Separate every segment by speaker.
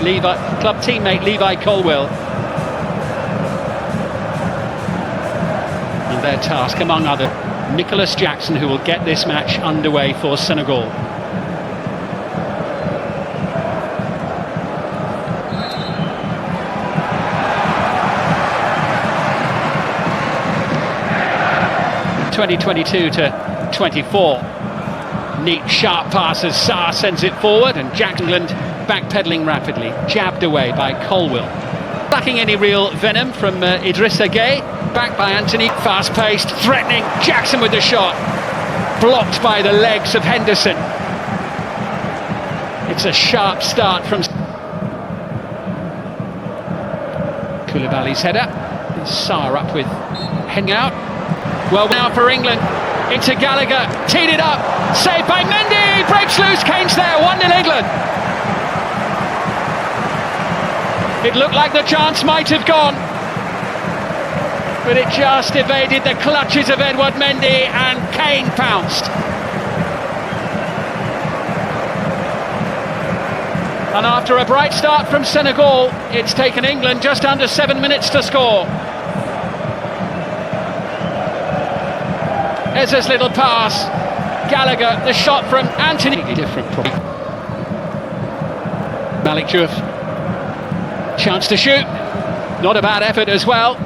Speaker 1: club teammate Levi Colwill. And their task, among others, Nicholas Jackson, who will get this match underway for Senegal. (2022-24). Neat, sharp pass as Sarr sends it forward, and England backpedaling rapidly, jabbed away by Colwill. Lacking any real venom from Idrissa Gueye, back by Anthony, fast-paced, threatening, Jackson with the shot, blocked by the legs of Henderson. It's a sharp start from Koulibaly's header. Sarr up with hanging out. Well, now for England, into Gallagher, teed it up, saved by Mendy, breaks loose, Kane's there, 1-0 England. It looked like the chance might have gone, but it just evaded the clutches of Edouard Mendy, and Kane pounced. And after a bright start from Senegal, it's taken England just under 7 minutes to score. Ezra's little pass, Gallagher, the shot from Anthony. Different probably. Malik Diouf, chance to shoot, not a bad effort as well.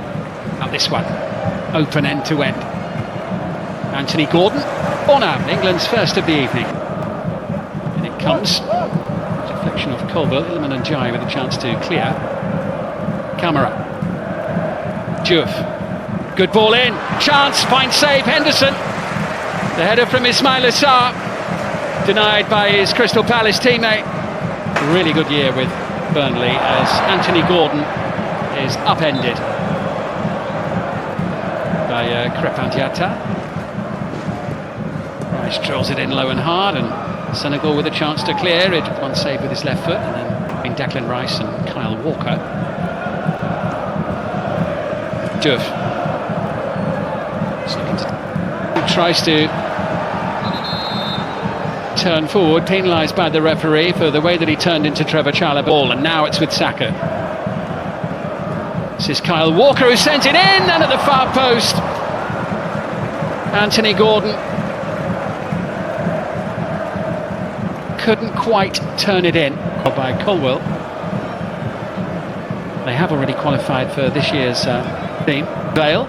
Speaker 1: And this one, open end to end. Anthony Gordon, on out, England's first of the evening. And it comes, deflection of Colwill, Ilman and Jai with a chance to clear. Camara, Diouf. Good ball in, chance, fine save, Henderson. The header from Ismaila Sarr, denied by his Crystal Palace teammate. Really good year with Burnley as Anthony Gordon is upended by Crépin Diatta. Rice drills it in low and hard, and Senegal with a chance to clear it. One save with his left foot, and then Declan Rice and Kyle Walker. Diouf tries to turn forward, penalised by the referee for the way that he turned into Trevor Chalobah, and now it's with Saka. This is Kyle Walker who sent it in, and at the far post, Anthony Gordon couldn't quite turn it in. By Colwill. They have already qualified for this year's team. Bale.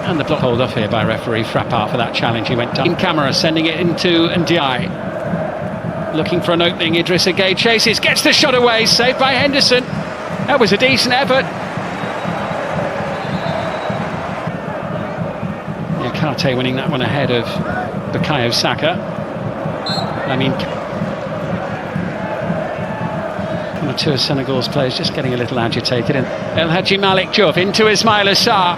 Speaker 1: And the block hold off here by referee Frappart for that challenge. He went down. In camera, sending it into Ndiaye. Looking for an opening. Idrissa Gueye chases, gets the shot away, saved by Henderson. That was a decent effort. Yakate winning that one ahead of Bukayo Saka. I mean, one or two of Senegal's players just getting a little agitated. And El Hadji Malik Diouf into Ismaila Sarr.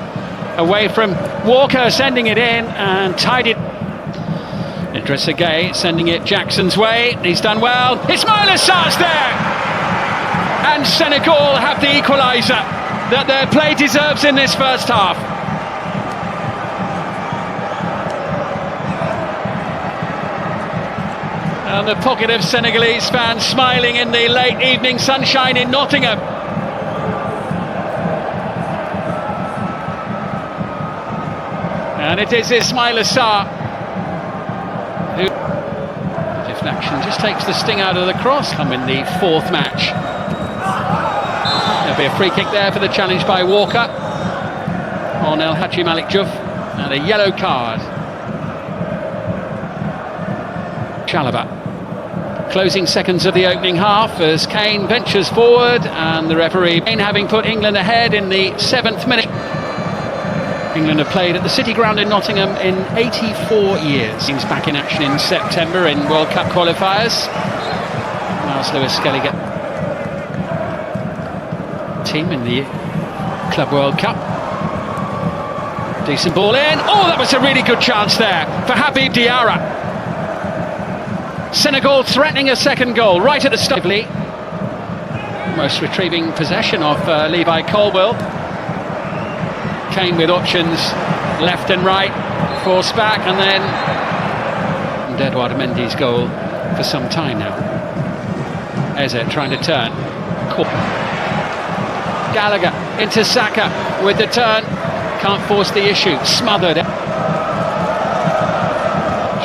Speaker 1: Away from Walker, sending it in and tied it. Idrissa Gueye sending it Jackson's way. He's done well. Ismaila Sarr's there, and Senegal have the equaliser that their play deserves in this first half. And the pocket of Senegalese fans smiling in the late evening sunshine in Nottingham. And it is Ismaila Sarr who, deflection, just takes the sting out of the cross. Come in the fourth match. There'll be a free kick there for the challenge by Walker on El Hadji Malik Diouf, and a yellow card. Chalobah. Closing seconds of the opening half as Kane ventures forward, and the referee, Kane having put England ahead in the 7th minute. England have played at the City Ground in Nottingham in 84 years. Teams back in action in September in World Cup qualifiers. Miles Lewis-Skelly team in the Club World Cup. Decent ball in. Oh, that was a really good chance there for Habib Diarra. Senegal threatening a second goal right at the start. Almost retrieving possession of Levi Colwill. Kane with options left and right, forced back, and then Edouard Mendy's goal for some time now. Eze trying to turn. Gallagher into Saka with the turn. Can't force the issue. Smothered.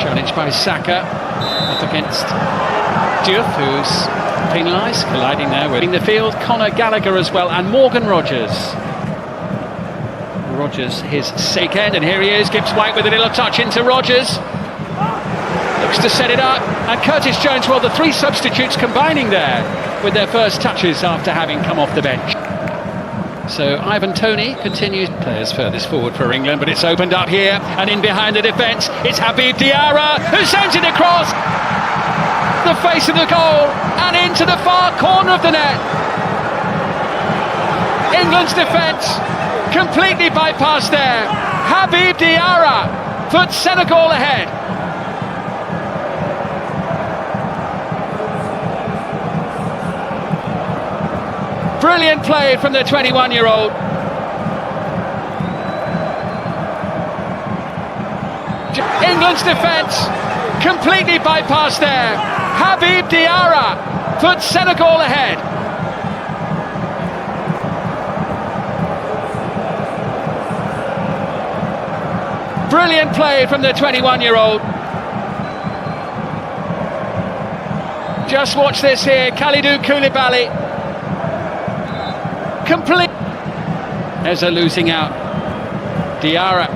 Speaker 1: Challenged by Saka. Up against Diouf, who's penalised. Colliding there with in the field. Conor Gallagher as well. And Morgan Rogers. Rogers, his sick end. And here he is. Gibbs White with a little touch into Rogers. Looks to set it up, and Curtis Jones, well, the three substitutes combining there with their first touches after having come off the bench. So Ivan Toney continues. Players furthest forward for England, but it's opened up here, and in behind the defence, it's Habib Diarra, who sends it across the face of the goal, and into the far corner of the net. England's defence completely bypassed there. Habib Diarra puts Senegal ahead. Brilliant play from the 21-year-old. England's defence completely bypassed there. Habib Diarra puts Senegal ahead. Brilliant play from the 21-year-old. Just watch this here, Kalidou Koulibaly. Complete. Eze losing out. Diarra.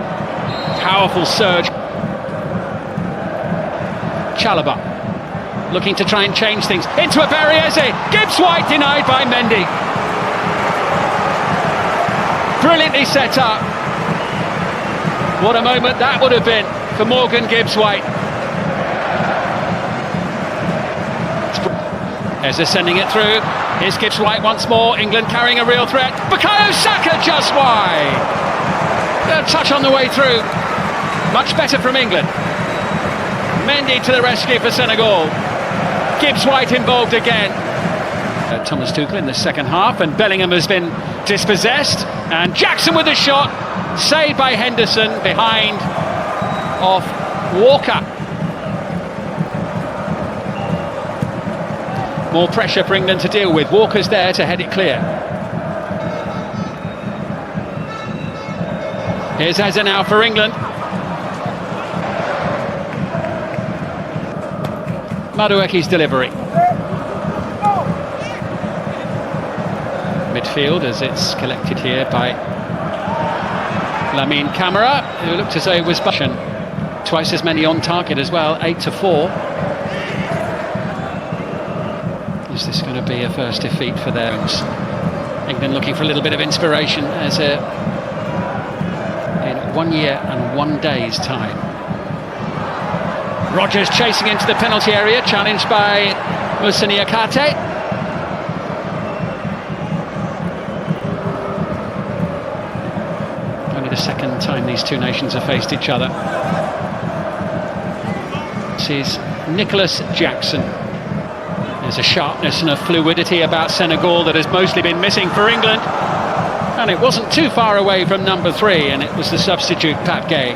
Speaker 1: Powerful surge. Chalobah looking to try and change things. Into a barrier. Eze. Gibbs White denied by Mendy. Brilliantly set up. What a moment that would have been for Morgan Gibbs White. Eze sending it through. Here's Gibbs White once more. England carrying a real threat. Bukayo Saka just wide. A touch on the way through. Much better from England. Mendy to the rescue for Senegal. Gibbs White involved again. Thomas Tuchel in the second half, and Bellingham has been dispossessed. And Jackson with the shot. Saved by Henderson behind off Walker. More pressure for England to deal with. Walker's there to head it clear. Here's Eze now for England. Madueke's delivery. Midfield as it's collected here by Lamine Camara, who looked as though he was pushing. Twice as many on target as well, 8-4. Is this going to be a first defeat for them? England looking for a little bit of inspiration as in 1 year and 1 day's time. Rogers chasing into the penalty area, challenged by Moussa Niakhaté. Only the second time these two nations have faced each other. This is Nicholas Jackson. There's a sharpness and a fluidity about Senegal that has mostly been missing for England. And it wasn't too far away from number 3, and it was the substitute Pape Gueye.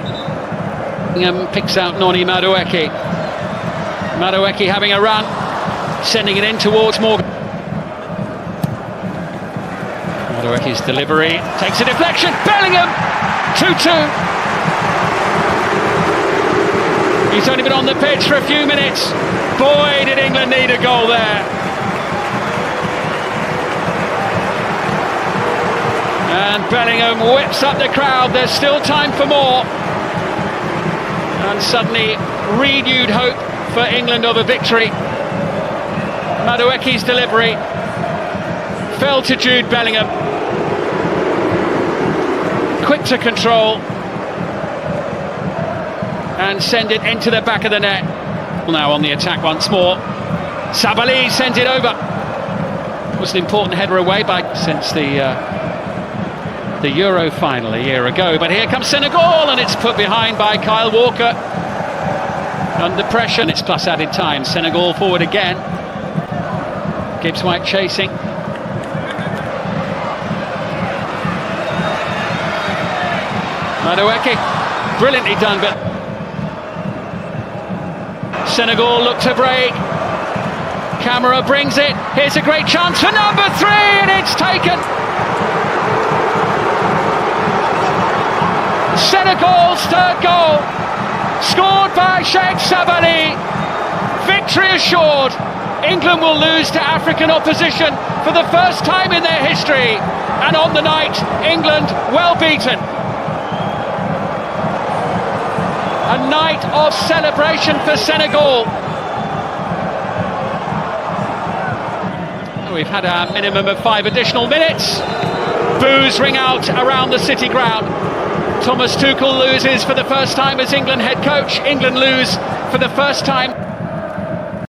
Speaker 1: Picks out Noni Madueke. Madueke having a run, sending it in towards Morgan. Madueke's delivery takes a deflection. Bellingham, 2-2. He's only been on the pitch for a few minutes. Boy, did England need a goal there. And Bellingham whips up the crowd. There's still time for more. And suddenly, renewed hope for England of a victory. Madueke's delivery fell to Jude Bellingham. Quick to control. And send it into the back of the net. Now on the attack once more. Sabali sends it over. It was an important header away since the Euro final a year ago. But here comes Senegal, and it's put behind by Kyle Walker. Under pressure, and it's plus added time. Senegal forward again. Gibbs White chasing. Madueke, brilliantly done, but Senegal look to break. camera brings it. Here's a great chance for number 3, and it's taken. Senegal's third goal, scored by Sheikh Sabali. Victory assured. England will lose to African opposition for the first time in their history. And on the night, England well beaten. A night of celebration for Senegal. We've had a minimum of 5 additional minutes. Boos ring out around the City ground. Thomas Tuchel loses for the first time as England head coach. England lose for the first time.